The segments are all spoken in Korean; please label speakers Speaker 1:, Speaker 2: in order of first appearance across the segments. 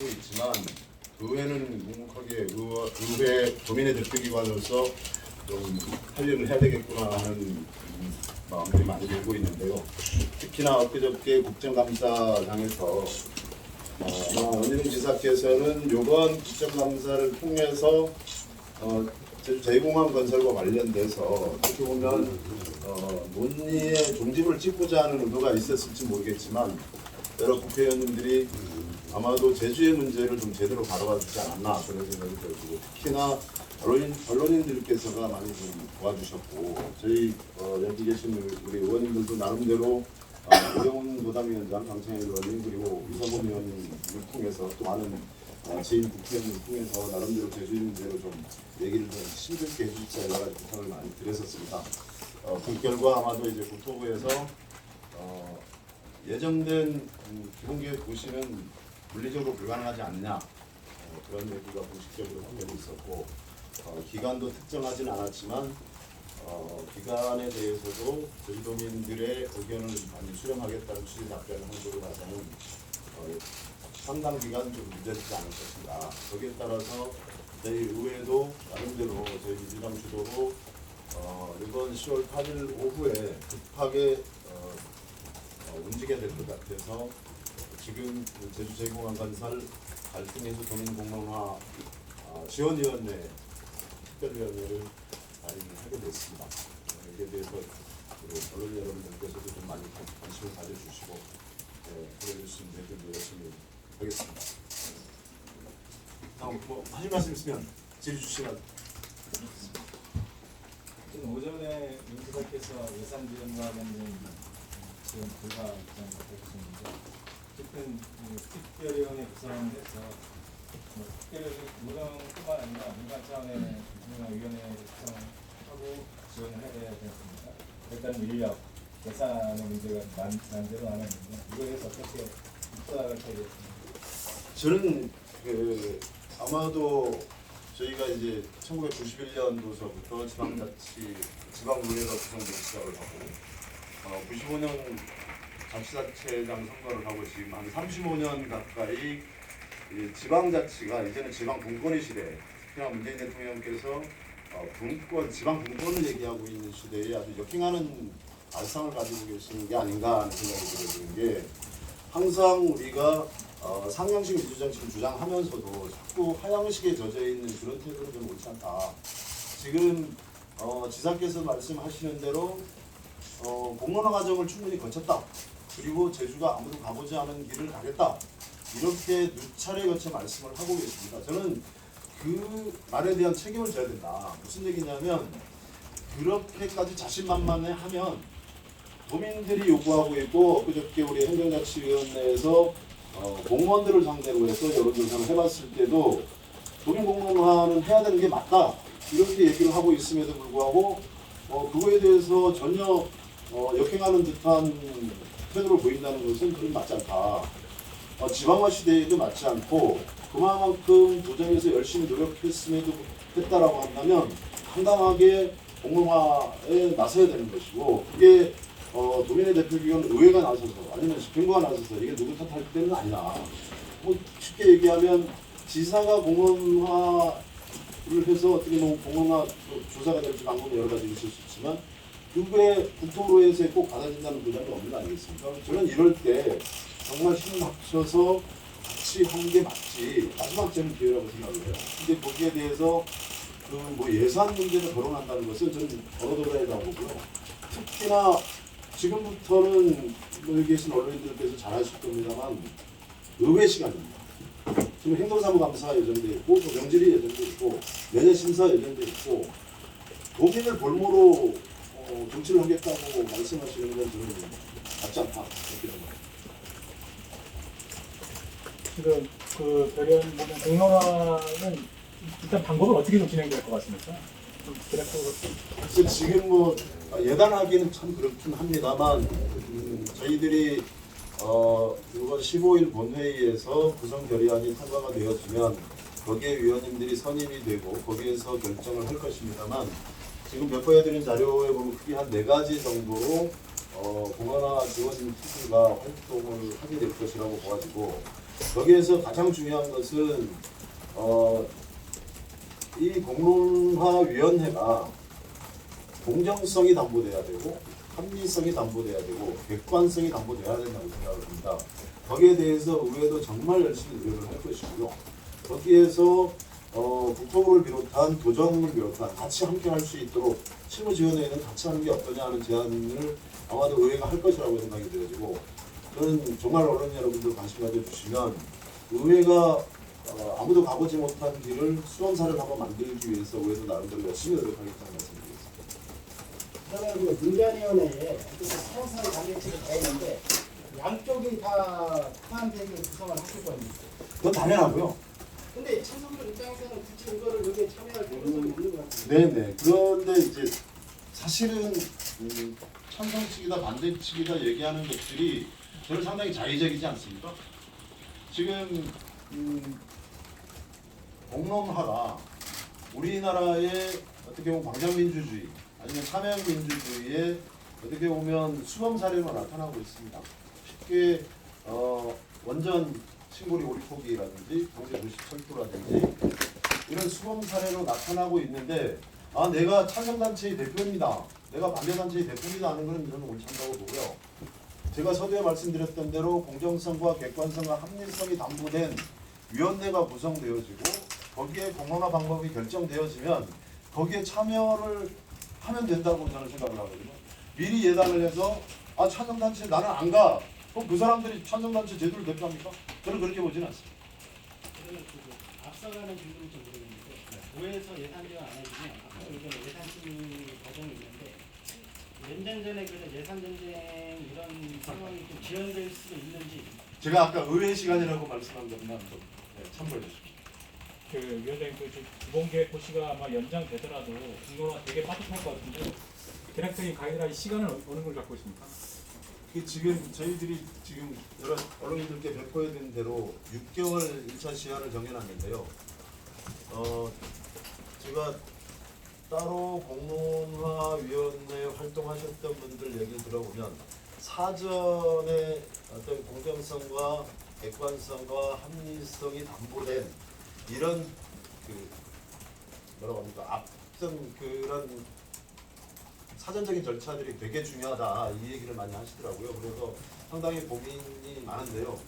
Speaker 1: 있지만 의회는 묵묵하게 의회 도민의 대표기관으로서 좀 할 일을 해야 되겠구나 하는 마음들이 많이 들고 있는데요. 특히나 엊그저께 국정감사장에서 아마 원희룡 지사께서는 이번 국정감사를 통해서 제공항 건설과 관련돼서 어떻게 보면 논의의 종집을 찍고자 하는 의도가 있었을지 모르겠지만 여러 국회의원님들이 아마도 제주의 문제를 좀 제대로 바라봐 주지 않았나 그런 생각이 들고, 특히나 언론인들께서가 많이 좀 도와주셨고, 저희 여기 계신 우리 의원님들도 나름대로 오영훈 도당위원장, 강창일 의원님 그리고 이성범 의원님을 통해서 또 많은 지인 국회의원을 통해서 나름대로 제주의 문제로 좀 얘기를 좀 힘들게 해주자 여러 가지 부탁을 많이 드렸었습니다. 그 결과 아마도 이제 국토부에서 예정된 기본계획 고시는 물리적으로 불가능하지 않냐 그런 얘기가 공식적으로 나오고 있었고, 기간도 특정하지는 않았지만 기간에 대해서도 제주도민들의 의견을 많이 수렴하겠다는 취지 답변을 한 쪽으로 봐서는 상당 기간 좀 늦어지지 않을 것인가. 거기에 따라서 저희 의회도 나름대로 저희 민주당 주도로 이번 10월 8일 오후에 급하게 움직여야 될 것 같아서 지금 제주 제공항 건설 갈등에서 도민공론화 지원위원회 특별위원회를 발의하게 됐습니다. 여기에 대해서 언론 여러분들께서도 좀 많이 관심을 가져주시고 그래 주시면 저희들도 열심히 하겠습니다. 다음 하실 말씀 있으면 질의 주시면.
Speaker 2: 지금 오전에 민주당께서 예산 지원과 관련된 지원 불가 입장을 밝혔습니다. 어쨌든 특별위원회 구성해서 특별히 노정뿐만 아니라 민간 차원의 위원회 구성하고 지원을 해야 되겠습니다. 일단 인력, 예산의 문제가 난제로 남았는데 이거에 대해서 어떻게 입장을 하겠습니까?
Speaker 1: 저는 아마도 저희가 이제 1991년도서부터 지방의회가 구성되기 시작을 하고 95년 자치단체장 선거를 하고 지금 한 35년 가까이 지방자치가 이제는 지방분권의 시대, 특히나 문재인 대통령께서 지방 분권을 얘기하고 있는 시대에 아주 역행하는 발상을 가지고 계시는 게 아닌가 하는 생각이 들어지는 게, 항상 우리가 상향식 민주정치를 주장하면서도 자꾸 하향식에 젖어있는 그런 태도는 좀 옳지 않다. 지금 지사께서 말씀하시는 대로 공론화 과정을 충분히 거쳤다. 그리고 제주가 아무도 가보지 않은 길을 가겠다. 이렇게 누차례 거쳐 말씀을 하고 계십니다. 저는 그 말에 대한 책임을 져야 된다. 무슨 얘기냐면, 그렇게까지 자신만만해하면 도민들이 요구하고 있고, 그저께 우리 행정자치위원회에서 공무원들을 상대로 해서 여론조사를 해봤을 때도 도민 공론화는 해야 되는 게 맞다. 이렇게 얘기를 하고 있음에도 불구하고 그거에 대해서 전혀 역행하는 듯한 태도를 보인다는 것은 그런 맞지 않다. 지방화 시대에도 맞지 않고, 그만큼 도정에서 열심히 노력했음에도 했다라고 한다면 당당하게 공론화에 나서야 되는 것이고, 그게 도민의 대표기관 의회가 나서서 아니면 집행부가 나서서 이게 누구 탓할 때는 아니다. 쉽게 얘기하면 지사가 공론화를 해서 어떻게 보면 공론화 조사가 될지 방법이 여러 가지 있을 수 있지만 그게 국토부에서 꼭 받아진다는 보장이 없는 거 아니겠습니까? 저는 이럴 때 정말 힘 합쳐서 같이 하는 게 맞지, 마지막 때는 기회라고 생각을 해요. 근데 거기에 대해서 예산 문제를 거론한다는 것은 저는 어로도라이라고 보고요. 특히나 지금부터는 여기 계신 언론인들께서 잘 아실 겁니다만 의회 시간입니다. 지금 행정사무감사 예정돼 있고, 또 명질이 예정돼 있고, 내년 심사 예정돼 있고, 도민을 볼모로 정치를 하겠다고 말씀하시는 건 저는 맞지 않다. 이렇게 생각합니다.
Speaker 3: 지금 그 별연 보면 공론화는 일단 방법은 어떻게 좀 진행될 것 같습니까? 좀 그래프로.
Speaker 1: 사실 지금 예단하기는 참 그렇긴 합니다만 저희들이 이번 15일 본회의에서 구성 결의안이 통과가 되었으면 거기에 위원님들이 선임이 되고 거기에서 결정을 할 것입니다만, 지금 몇 번 해드린 자료에 보면 크게 한 4가지 정도로 공론화 지원 투수가 활동을 하게 될 것이라고 봐가지고, 거기에서 가장 중요한 것은 이 공론화위원회가 공정성이 담보돼야 되고 합리성이 담보돼야 되고 객관성이 담보돼야 된다고 생각을 합니다. 거기에 대해서 의회도 정말 열심히 노력을 할 것이고요. 거기에서 국토부를 비롯한 도정을 비롯한 같이 함께 할 수 있도록 실무지원회의는 같이 하는 게 어떠냐 하는 제안을 아마도 의회가 할 것이라고 생각이 되어지고, 저는 정말 언론 여러분들 관심 가져주시면 의회가 아무도 가보지 못한 길을 수험사를 한번 만들기 위해서 의회도 나름대로 열심히 노력하겠다는 말씀드리겠습니다.
Speaker 4: 그러면 그 민간위원회에 수험사를 관계치를 다 있는데 양쪽이 다 포함되게 구성을 하실 겁니다.
Speaker 1: 그건 당연하고요.
Speaker 4: 근데 참석자 입장에서는 굳이 이거를 여기에 참여할 필요성이 없는 것 같아요.
Speaker 1: 네네. 그런데 이제 사실은 찬성 측이다 반대 측이다 얘기하는 것들이 저는 상당히 자의적이지 않습니까? 지금 공론화가 우리나라의 어떻게 보면 광장민주주의 아니면 사명민주주의의 어떻게 보면 수범 사례로 나타나고 있습니다. 쉽게 원전 신고리 오리포기라든지 경제도시 철도라든지 이런 수범 사례로 나타나고 있는데, 내가 찬성단체의 대표입니다, 내가 반대단체의 대표입니다 하는 것은 저는 옳지 않다고 보고요. 제가 서두에 말씀드렸던 대로 공정성과 객관성과 합리성이 담보된 위원회가 구성되어지고 거기에 공론화 방법이 결정되어지면 거기에 참여를 하면 된다고 저는 생각을 하거든요. 미리 예단을 해서 찬성단체 나는 안 가. 그럼 그 사람들이 찬성단체 제도를 대표합니까? 저는 그렇게 보지는 않습니다.
Speaker 5: 그러면 앞서가는 질문이 좀 모르겠는데 도에서 예산제가 안 해주면 앞서 이제 예산 심의 과정이 있는데 몇 년 전에 그런 예산 전쟁 이런 상황이 좀 지연될 수 있는지.
Speaker 1: 제가 아까 의회 시간이라고 말씀한 것만 좀 참고해 주십시오.
Speaker 3: 그 위원장님 그 기본계획 고시가 아마 연장되더라도 공론화 되게 빠듯할 것 같은데 대략적인 가이드라인 시간은 어느 걸 갖고 있습니까?
Speaker 1: 지금 저희들이 지금 여러 언론인들께 배포해 드린 대로 6개월 1차 시한을 정해놨는데요. 제가 따로 공론화위원회 활동하셨던 분들 얘기를 들어보면 사전에 어떤 공정성과 객관성과 합리성이 담보된 이런 뭐라고 합니까? 앞선 그런 사전적인 절차들이 되게 중요하다 이 얘기를 많이 하시더라고요. 그래서 상당히 고민이 많은데요.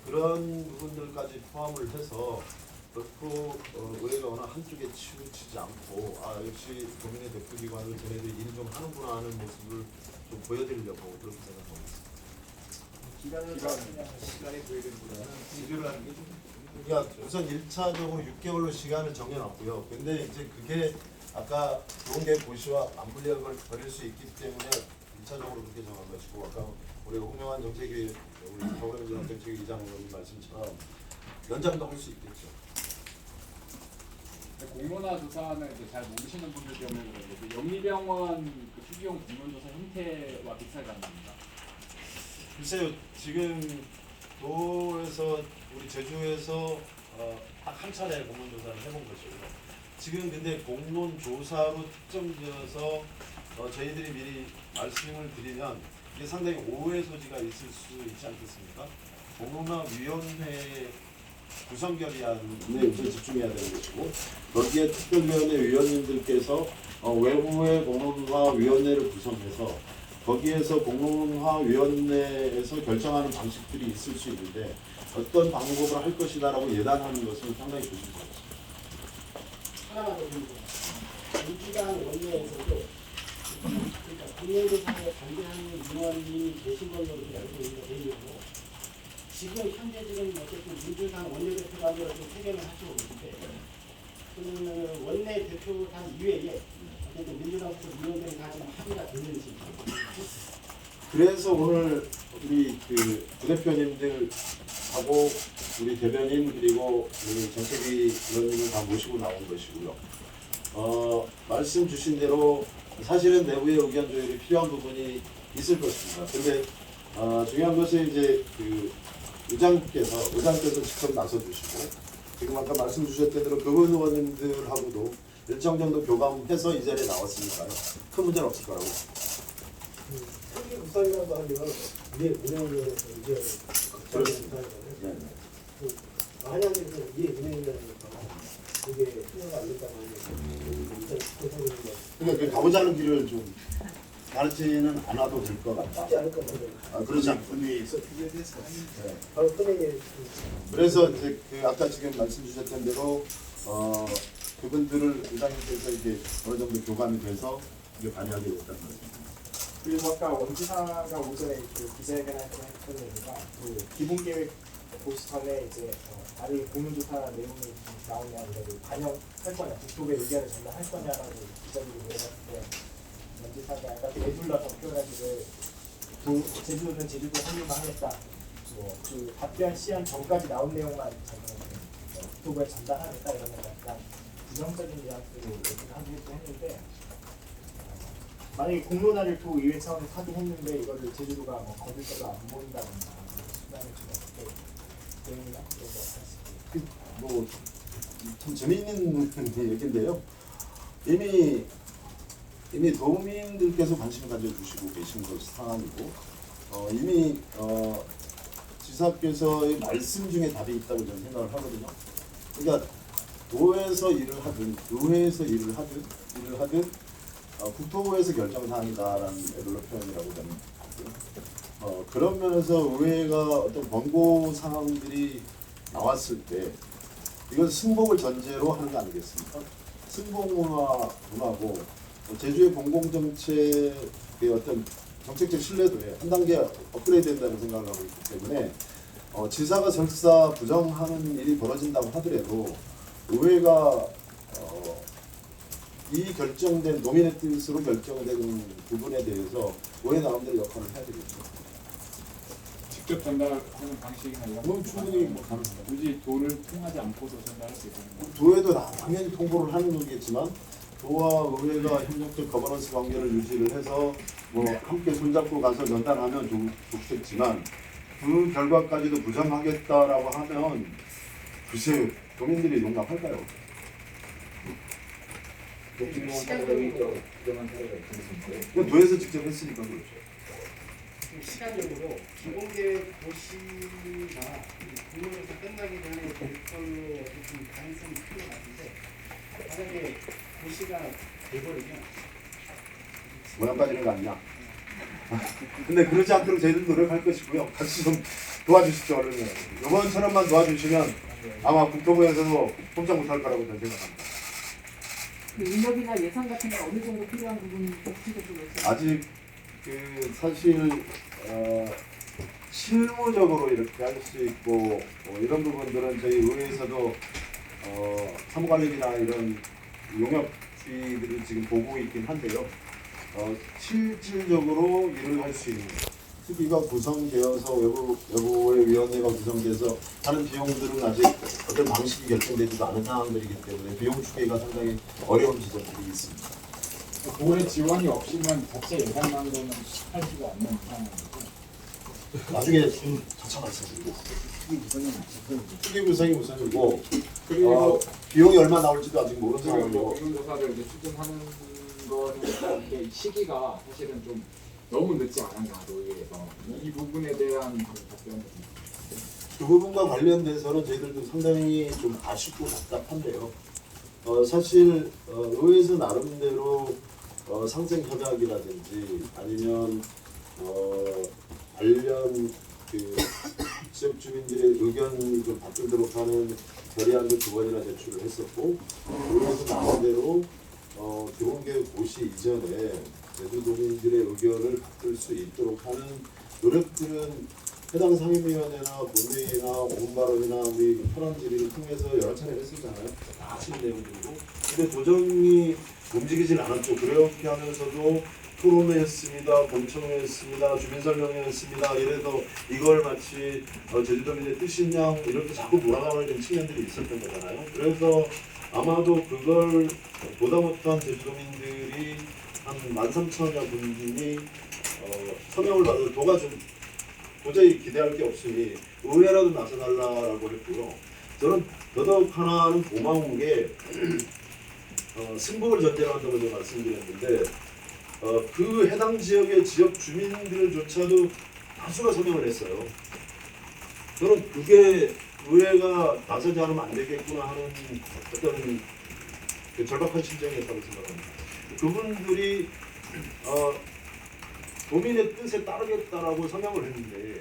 Speaker 1: 그런 부분들까지 포함을 해서 결코 의회가 어느 한쪽에 치우치지 않고 역시 국민의 대표기관을 쟤네들이 일 좀 하는구나 하는 모습을 좀 보여드리려고 그렇게 생각하고 있습니다.
Speaker 4: 시간이 보여드리보다는
Speaker 1: 지류를 하는 게 그러니까 우선 1차적으로 6개월로 시간을 정해놨고요. 근데 이제 그게 아까 기본계획 고시와 맞물려을 벌일 수 있기 때문에 1차적으로 그렇게 정한 것이고, 아까 우리 홍명환 정책위 우리 서울의 정책위 이장님 말씀처럼 연장도 할 수 있겠죠.
Speaker 6: 공론화 조사는 이제 잘 모르시는 분들 때문에 그런데 영리병원 그 휴기용 공론조사 형태와 비슷하게 합니다.
Speaker 1: 글쎄요, 지금 도에서 우리 제주에서 딱 한 차례 공론조사를 해본 것이고요. 지금 근데 공론조사로 특정되어서 저희들이 미리 말씀을 드리면 이게 상당히 오해 소지가 있을 수 있지 않겠습니까? 공론화위원회 구성 결의안에 우선 집중해야 되는 것이고, 거기에 특별위원회 위원님들께서 외부의 공론화위원회를 구성해서 거기에서 공론화위원회에서 결정하는 방식들이 있을 수 있는데 어떤 방법을 할 것이다라고 예단하는 것은 상당히 조심스럽습니다.
Speaker 4: 하나만 더 드리고 민주당 원내에서도 그러니까 공론조사에 반대하는 의원이 계신 걸로 알고 있는데 지금 현재 어쨌든 민주당 원내대표단으로 좀 회견을 하시고 있는데 그 원내대표단 이외에 어쨌든 민주당 의원들이 다 지금 합의가 됐는지.
Speaker 1: 그래서 오늘 우리 그 부대표님들하고 우리 대변인 그리고 우리 정책위 의원님을 다 모시고 나온 것이고요. 말씀 주신 대로 사실은 내부의 의견 조율이 필요한 부분이 있을 것입니다. 근데 중요한 것은 이제 그 의장께서 직접 나서 주시고, 지금 아까 말씀 주셨던 대로 그분 의원님들하고도 일정 정도 교감해서 이 자리에 나왔으니까요. 큰 문제는 없을 거라고.
Speaker 4: 크게 국상이라고 하면 우리의 운영위원회에서 이제
Speaker 1: 그렇습니다. 네.
Speaker 4: 만약에 이게 은행이라니까 그게 수요가 안 됐다고 하면 일단 그거는
Speaker 1: 그러니까 그 가보자는 길을 좀 가르치지는 않아도 될 것 같다.
Speaker 4: 쉽지 않을 것 같아요.
Speaker 1: 아, 그렇지 않군요.
Speaker 4: 바로 은행에
Speaker 1: 그래서 이제 그 아까 지금 말씀 주셨던 대로 그분들을 의장님께서 이게 어느 정도 교감이 돼서 이게 관여하게 됐다는 거죠.
Speaker 7: 그리고 아까 원지사가 오전에 그 기자회견할 때 했던 얘기가 그 기본계획 보시 전에 이제 아래 공론조사 내용이 나오냐 그래서 반영할 거냐 국토부의 의견을 전달할 거냐라고 기자들이 물어봤을 때 원지사가 약간 배둘러서 표현하기를 제주도는 제주도 확립만 하겠다. 그 답변 시한 전까지 나온 내용만 국토부에 전달하겠다 이런 약간 부정적인 뉘앙스로 얘기를 하기도 했는데 만약에 공론화를 도의회 차원에서 하긴 했는데 이거를 제주도가 뭐 거둘 때가 안 보인다든가 수단을 좀 어떻게 대응이나 이런 거 하시고
Speaker 1: 뭐 참 재미있는 얘기인데요. 이미 도민들께서 관심을 가져주시고 계신 것이 상황이고 이미 지사께서의 말씀 중에 답이 있다고 저는 생각을 하거든요. 그러니까 도에서 일을 하든 의회에서 일을 하든 국토부에서 결정사항이다라는 애들로 표현이라고 저는 하고요. 그런 면에서 의회가 어떤 권고 사항들이 나왔을 때 이건 승복을 전제로 하는 거 아니겠습니까? 승복문화고 제주의 공공정책의 어떤 정책적 신뢰도에 한 단계 업그레이드 된다는 생각을 하고 있기 때문에 지사가 설사 부정하는 일이 벌어진다고 하더라도 의회가 이 결정된 노민의 뜻으로 결정된 부분에 대해서 의회 나름대로 역할을 해야 되겠죠.
Speaker 6: 직접 전달하는 방식이나 이런
Speaker 1: 그건 충분히 뭐 가능합니다.
Speaker 6: 굳이 도를 통하지 않고도 전달할 수 있는 거.
Speaker 1: 도에도 당연히 통보를 하는 거겠지만 도와 의회가 협력적 거버넌스 관계를 유지를 해서 뭐 함께 손잡고 가서 전달하면 좋겠지만 그 결과까지도 부정하겠다라고 하면 글쎄 도민들이 용납할까요? 그건 도에서 직접 했으니까 그렇죠.
Speaker 5: 시간적으로 기본계획 도시가 공론에서 끝나기 전에 될 걸로 좀 가능성이 큰 것 같은데 만약에 도시가 돼버리면
Speaker 1: 모양 빠지는 거 아니냐? 근데 그러지 않도록 저희들 노력할 것이고요. 같이 좀 도와주십시오. 얼른 이번처럼만 도와주시면 아마 국토부에서도 꼼짝 못할 거라고 저는 생각합니다.
Speaker 8: 그 인력이나 예산 같은 건 어느 정도 필요한 부분이 구체적으로 있어요?
Speaker 1: 아직 그 사실 실무적으로 이렇게 할 수 있고 이런 부분들은 저희 의회에서도 사무관리비나 이런 용역비들을 지금 보고 있긴 한데요. 실질적으로 일을 할 수 있는 특위가 구성되어서 외부의 위원회가 구성돼서 하는 비용들은 아직 어떤 방식이 결정되지도 않은 상황들이기 때문에 비용 추계가 상당히 어려운 지점들이 있습니다.
Speaker 6: 도의 지원이 없이는 자체 예산만으로는 하지가 않는 상황이고
Speaker 1: 나중에 자차 말씀드리겠습니다. 특위 구성이 우선이고
Speaker 6: 그리고
Speaker 1: 비용이 얼마 나올지도 아직 모르는
Speaker 6: 지금 뭐
Speaker 1: 상황이고
Speaker 6: 공론조사를 이제 추진하는 거는 이게 시기가 사실은 좀 너무 늦지 않았나 도의회에서 이 부분에 대한 답변을
Speaker 1: 그 부분과 관련돼서는 저희들도 상당히 좀 아쉽고 답답한데요. 사실 의회에서 나름대로 상생 협약이라든지 아니면 관련 그 지역 주민들의 의견이 좀 바뀌도록 하는 결의안도 2번이나 제출을 했었고 의회에서 나름대로 기본계획 고시 이전에 제주도민들의 의견을 바꿀 수 있도록 하는 노력들은 해당 상임위원회나 본회의나 오분발언이나 우리 현안 질의를 통해서 여러 차례 했었잖아요. 다 아시는 내용들이고. 근데 도정이 움직이질 않았죠. 그렇게 하면서도 토론회 했습니다. 본청회 했습니다. 주민설명회 했습니다. 이래서 이걸 마치 제주도민의 뜻이냐 이렇게 자꾸 몰아가는 측면들이 있었던 거잖아요. 그래서 아마도 그걸 보다 못한 제주도민들이 한 13,000여 분이 서명을 받아서 도가 좀 도저히 기대할 게 없으니 의회라도 나서달라고 했고요. 저는 더더욱 하나는 고마운 게 승복을 전제로 한다고 제가 말씀드렸는데 그 해당 지역의 지역 주민들조차도 다수가 서명을 했어요. 저는 그게 의회가 나서지 않으면 안 되겠구나 하는 어떤 그 절박한 심정이었다고 생각합니다. 그분들이 도민의 뜻에 따르겠다라고 성명을 했는데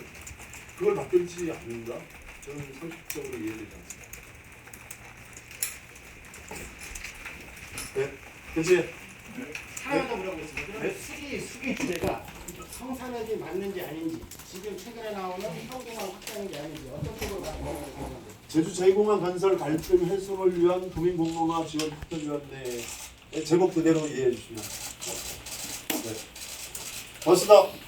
Speaker 1: 그걸 받들지 않는다? 저는 상식적으로 이해되지 않습니다. 네, 그치?
Speaker 5: 하나 더 물어보겠습니다. 그럼 수기 주제가 성산역이 맞는지 아닌지, 지금 최근에 나오는 형동항 확장인지 아닌지 어떤 쪽으로 나오는지.
Speaker 1: 제주 제2공항 건설 갈등 해소를 위한 도민공론화 지원 협력위원회의 제목 그대로 이해해 주시면. 네. 고맙습니다.